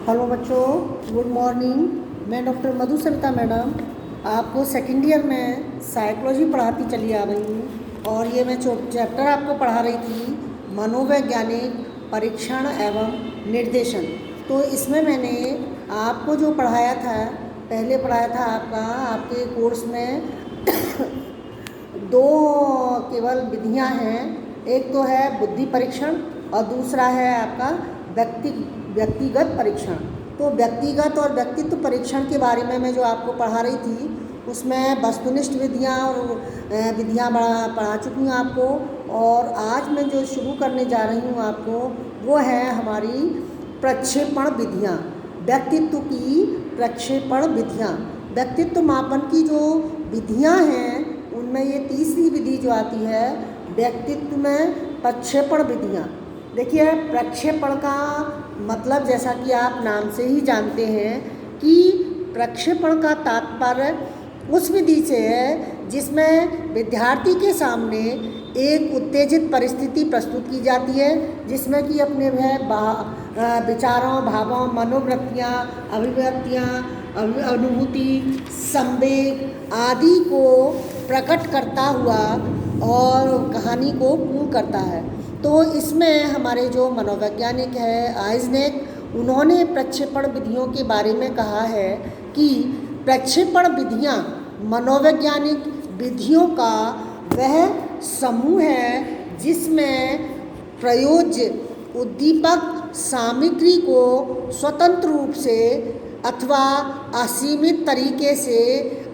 Hello बच्चों, good morning. मैं doctor मधु सरिता madam आपको सेकेंड ईयर में साइकोलॉजी पढ़ाती चली आ रही हूँ। और ये मैं चैप्टर आपको पढ़ा रही थी मनोवैज्ञानिक परीक्षण एवं निर्देशन। तो इसमें मैंने आपको जो पढ़ाया था, पहले पढ़ाया था आपके कोर्स में दो केवल विधियां हैं। एक तो है बुद्धि परीक्षण और दूसरा है आपका व्यक्तिगत परीक्षण। तो व्यक्तिगत और व्यक्तित्व परीक्षण के बारे में मैं जो आपको पढ़ा रही थी उसमें वस्तुनिष्ठ विधियां और विधियां पढ़ा चुकी हूँ आपको। और आज मैं जो शुरू करने जा रही हूँ आपको वो है हमारी प्रक्षेपण विधियां, व्यक्तित्व की प्रक्षेपण विधियां। व्यक्तित्व मापन की जो विधियां हैं उनमें ये तीसरी विधि जो आती है व्यक्तित्व में प्रक्षेपण विधियां। देखिए, प्रक्षेपण का मतलब जैसा कि आप नाम से ही जानते हैं कि प्रक्षेपण का तात्पर्य उस विधि से है जिसमें विद्यार्थी के सामने एक उत्तेजित परिस्थिति प्रस्तुत की जाती है, जिसमें कि अपने विचारों, भावों, मनोवृत्तियाँ, अभिव्यक्तियाँ, अनुभूति, संवेग आदि को प्रकट करता हुआ और कहानी को पूर्ण करता है। तो इसमें हमारे जो मनोवैज्ञानिक है आइजनेक, उन्होंने प्रक्षेपण विधियों के बारे में कहा है कि प्रक्षेपण विधियां मनोवैज्ञानिक विधियों का वह समूह है जिसमें प्रयोज्य उद्दीपक सामग्री को स्वतंत्र रूप से अथवा असीमित तरीके से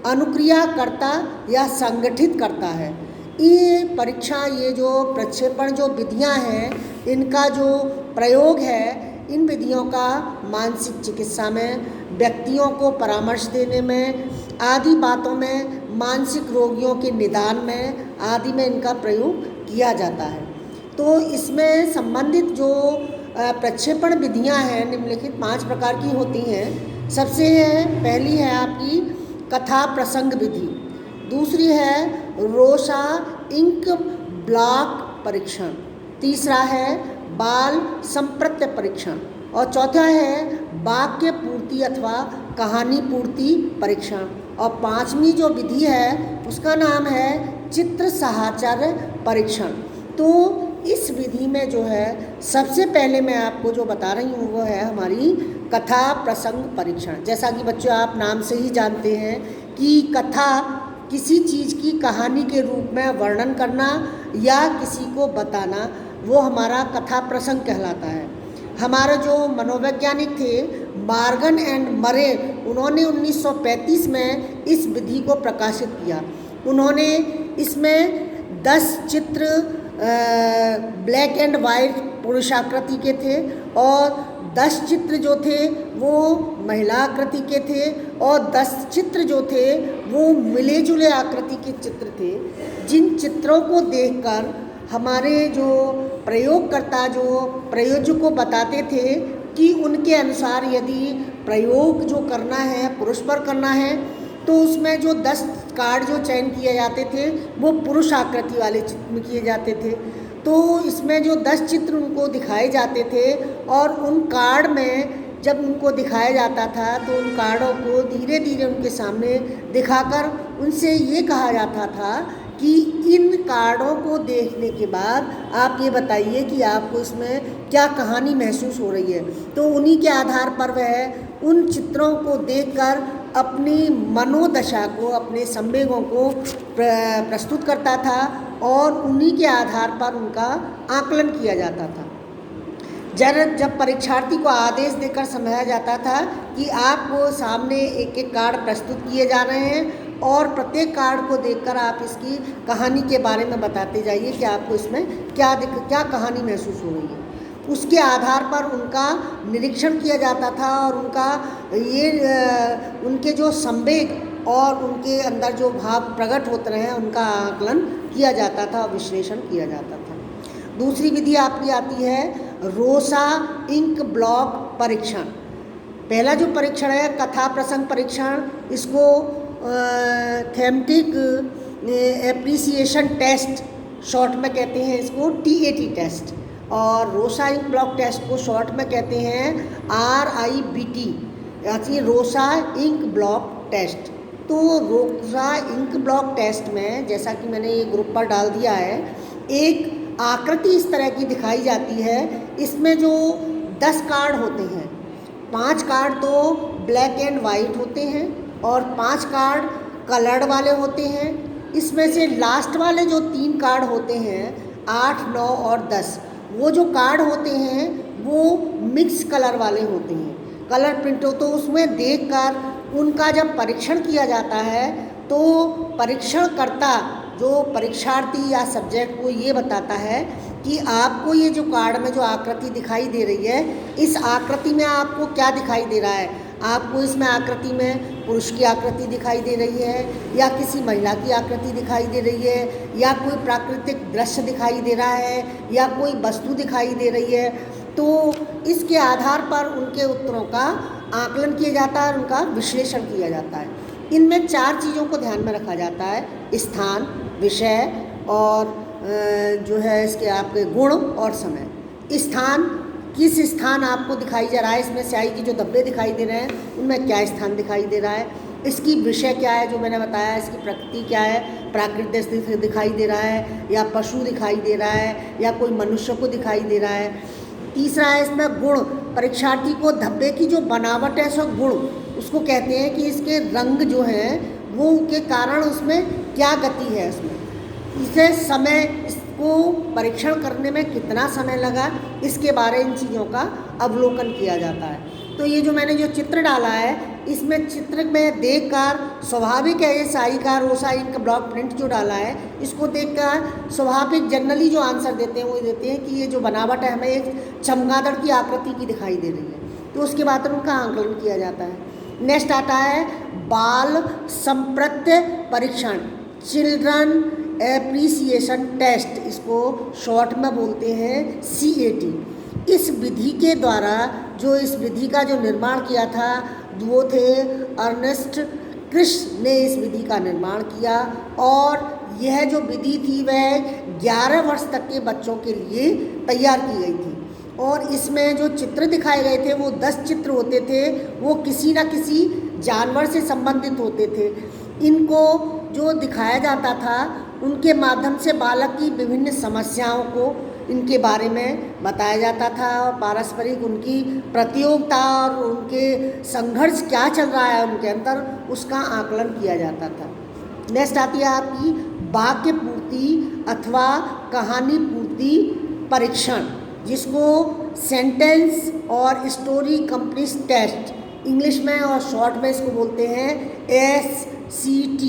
अनुक्रिया करता या संगठित करता है। ये जो प्रक्षेपण जो विधियां हैं, इनका जो प्रयोग है, इन विधियों का मानसिक चिकित्सा में, व्यक्तियों को परामर्श देने में, आदि बातों में, मानसिक रोगियों के निदान में आदि में इनका प्रयोग किया जाता है। तो इसमें संबंधित जो प्रक्षेपण विधियां हैं निम्नलिखित 5 प्रकार की होती हैं। सबसे पहली है आपकी कथा प्रसंग विधि, दूसरी है रोशा इंक ब्लॉक परीक्षण, तीसरा है बाल संप्रत्य परीक्षण और चौथा है वाक्य पूर्ति अथवा कहानी पूर्ति परीक्षण। और 5वीं जो विधि है उसका नाम है चित्र साहचर्य परीक्षण। तो इस विधि में जो है सबसे पहले मैं आपको जो बता रही हूँ वो है हमारी कथा प्रसंग परीक्षण। जैसा कि बच्चों आप नाम से ही जानते हैं कि कथा किसी चीज़ की कहानी के रूप में वर्णन करना या किसी को बताना, वो हमारा कथा प्रसंग कहलाता है। हमारे जो मनोवैज्ञानिक थे मॉर्गन एंड मरे, उन्होंने 1935 में इस विधि को प्रकाशित किया। उन्होंने इसमें 10 चित्र ब्लैक एंड वाइट पुरुषाकृति के थे और 10 चित्र जो थे वो महिला आकृति के थे और 10 चित्र जो थे वो मिले जुले आकृति के चित्र थे। जिन चित्रों को देखकर हमारे जो प्रयोगकर्ता जो प्रयोजक को बताते थे कि उनके अनुसार यदि प्रयोग जो करना है पुरुष पर करना है तो उसमें जो 10 कार्ड जो चयन किए जाते थे वो पुरुष आकृति वाले चित्र में किए जाते थे। तो इसमें जो 10 चित्र उनको दिखाए जाते थे और उन कार्ड में जब उनको दिखाया जाता था तो उन कार्डों को धीरे धीरे उनके सामने दिखाकर उनसे ये कहा जाता था कि इन कार्डों को देखने के बाद आप ये बताइए कि आपको इसमें क्या कहानी महसूस हो रही है। तो उन्हीं के आधार पर वह उन चित्रों को देखकर अपनी मनोदशा को, अपने संवेगों को प्रस्तुत करता था और उन्हीं के आधार पर उनका आकलन किया जाता था। जब परीक्षार्थी को आदेश देकर समझाया जाता था कि आपको सामने एक एक कार्ड प्रस्तुत किए जा रहे हैं और प्रत्येक कार्ड को देखकर आप इसकी कहानी के बारे में बताते जाइए कि आपको इसमें क्या कहानी महसूस हो रही है। उसके आधार पर उनका निरीक्षण किया जाता था और उनके जो संवेग और उनके अंदर जो भाव प्रकट होते रहे उनका आकलन किया जाता था और विश्लेषण किया जाता था। दूसरी विधि आपकी आती है रोशा इंक ब्लॉक परीक्षण। पहला जो परीक्षण है कथा प्रसंग परीक्षण, इसको थेमेटिक एप्रिसिएशन टेस्ट शॉर्ट में कहते हैं, इसको TAT टेस्ट। और रोसा इंक ब्लॉक टेस्ट को शॉर्ट में कहते हैं RIBT, यानी रोसा इंक ब्लॉक टेस्ट। तो रोसा इंक ब्लॉक टेस्ट में जैसा कि मैंने ये ग्रुप पर डाल दिया है, एक आकृति इस तरह की दिखाई जाती है। इसमें जो 10 कार्ड होते हैं, 5 कार्ड तो ब्लैक एंड वाइट होते हैं और 5 कार्ड कलर्ड वाले होते हैं। इसमें से लास्ट वाले जो 3 कार्ड होते हैं 8, 9 और 10, वो जो कार्ड होते हैं वो मिक्स कलर वाले होते हैं, कलर प्रिंट हो। तो उसमें देखकर उनका जब परीक्षण किया जाता है तो परीक्षणकर्ता जो परीक्षार्थी या सब्जेक्ट को ये बताता है कि आपको ये जो कार्ड में जो आकृति दिखाई दे रही है, इस आकृति में आपको क्या दिखाई दे रहा है। आपको इसमें आकृति में पुरुष की आकृति दिखाई दे रही है या किसी महिला की आकृति दिखाई दे रही है या कोई प्राकृतिक दृश्य दिखाई दे रहा है या कोई वस्तु दिखाई दे रही है। तो इसके आधार पर उनके उत्तरों का आकलन किया जाता है और उनका विश्लेषण किया जाता है। इनमें 4 चीज़ों को ध्यान में रखा जाता है, स्थान, विषय और जो है इसके आपके गुण और समय। स्थान, किस स्थान आपको दिखाई जा रहा है, इसमें स्याही के जो धब्बे दिखाई दे रहे हैं उनमें क्या स्थान दिखाई दे रहा है। इसकी विषय क्या है जो मैंने बताया, इसकी प्रकृति क्या है, प्राकृतिक दृष्टि दिखाई दे रहा है या पशु दिखाई दे रहा है या कोई मनुष्य को दिखाई दे रहा है। तीसरा है इसमें गुण, परीक्षार्थी को धब्बे की जो बनावट है सो गुण, उसको कहते हैं कि इसके रंग जो हैं वो के कारण उसमें क्या गति है उसमें। इसे समय, इसको परीक्षण करने में कितना समय लगा, इसके बारे इन चीज़ों का अवलोकन किया जाता है। तो ये जो मैंने जो चित्र डाला है, इसमें चित्र में देखकर स्वाभाविक है, ये स्याही का रोसा इंक ब्लॉक प्रिंट जो डाला है, इसको देखकर स्वाभाविक जनरली जो आंसर देते हैं वो देते हैं कि ये जो बनावट है हमें एक चमगादड़ की आकृति की दिखाई दे रही है। तो उसके बाद उनका आकलन किया जाता है। नेक्स्ट आता है बाल संप्रत्य परीक्षण, चिल्ड्रन एप्रिसिएशन टेस्ट, इसको शॉर्ट में बोलते हैं CAT। इस विधि के द्वारा जो इस विधि का जो निर्माण किया था वो थे अर्नेस्ट कृष्ण ने इस विधि का निर्माण किया और यह जो विधि थी वह 11 वर्ष तक के बच्चों के लिए तैयार की गई थी। और इसमें जो चित्र दिखाए गए थे वो 10 चित्र होते थे, वो किसी न किसी जानवर से संबंधित होते थे। इनको जो दिखाया जाता था उनके माध्यम से बालक की विभिन्न समस्याओं को इनके बारे में बताया जाता था और पारस्परिक उनकी प्रतियोगिता और उनके संघर्ष क्या चल रहा है उनके अंदर, उसका आकलन किया जाता था। नेक्स्ट आती है आपकी वाक्य पूर्ति अथवा कहानी पूर्ति परीक्षण, जिसको सेंटेंस और स्टोरी कंप्लीट टेस्ट इंग्लिश में और शॉर्ट में इसको बोलते हैं SCT।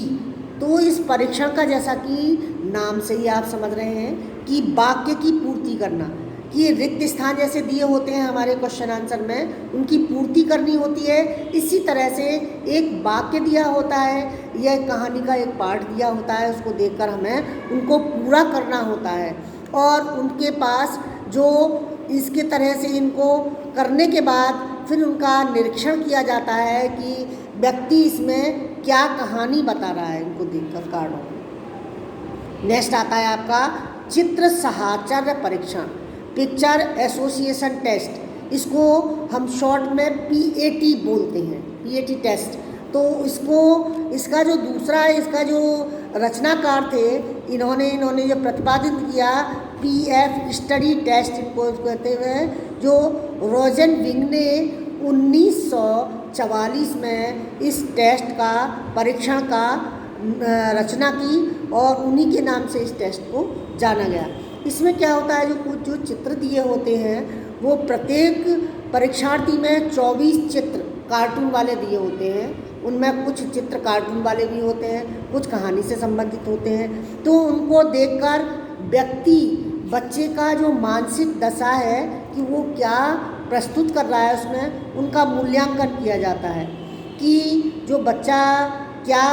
तो इस परीक्षण का जैसा कि नाम से ही आप समझ रहे हैं कि वाक्य की पूर्ति करना, कि रिक्त स्थान जैसे दिए होते हैं हमारे क्वेश्चन आंसर में, उनकी पूर्ति करनी होती है। इसी तरह से एक वाक्य दिया होता है या कहानी का एक पार्ट दिया होता है, उसको देखकर हमें उनको पूरा करना होता है। और उनके पास जो इसके तरह से इनको करने के बाद फिर उनका निरीक्षण किया जाता है कि व्यक्ति इसमें क्या कहानी बता रहा है इनको देखकर कार्डों में। नेक्स्ट आता है आपका चित्र साहचर्य परीक्षण, पिक्चर एसोसिएशन टेस्ट, इसको हम शॉर्ट में PAT बोलते हैं, PAT टेस्ट। तो इसका जो दूसरा है, इसका जो रचनाकार थे इन्होंने जो प्रतिपादित किया PF स्टडी टेस्ट इनको कहते हैं, जो रोजेनविंग ने 1944 में इस टेस्ट का परीक्षण का रचना की और उन्हीं के नाम से इस टेस्ट को जाना गया। इसमें क्या होता है, जो कुछ जो चित्र दिए होते हैं वो प्रत्येक परीक्षार्थी में 24 चित्र कार्टून वाले दिए होते हैं। उनमें कुछ चित्र कार्टून वाले भी होते हैं, कुछ कहानी से संबंधित होते हैं। तो उनको देखकर बच्चे का जो मानसिक दशा है कि वो क्या प्रस्तुत कर रहा है उसमें उनका मूल्यांकन किया जाता है कि जो बच्चा क्या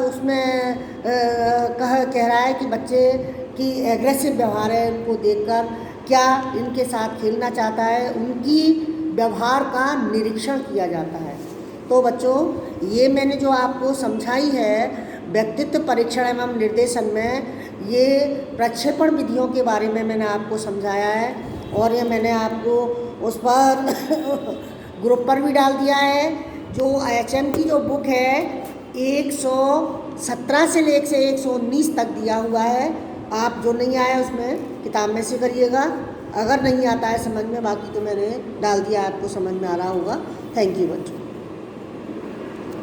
उसमें कह रहा है कि बच्चे की एग्रेसिव व्यवहार है, उनको देखकर क्या इनके साथ खेलना चाहता है, उनकी व्यवहार का निरीक्षण किया जाता है। तो बच्चों ये मैंने जो आपको समझाई है व्यक्तित्व परीक्षण एवं निर्देशन में, ये प्रक्षेपण विधियों के बारे में मैंने आपको समझाया है और ये मैंने आपको उस पर ग्रुप पर भी डाल दिया है। जो HM की जो बुक है 117 से लेकर से 119 तक दिया हुआ है। आप जो नहीं आया उसमें किताब में से करिएगा, अगर नहीं आता है समझ में, बाकी तो मैंने डाल दिया, आपको समझ में आ रहा होगा। थैंक यू बच्चों।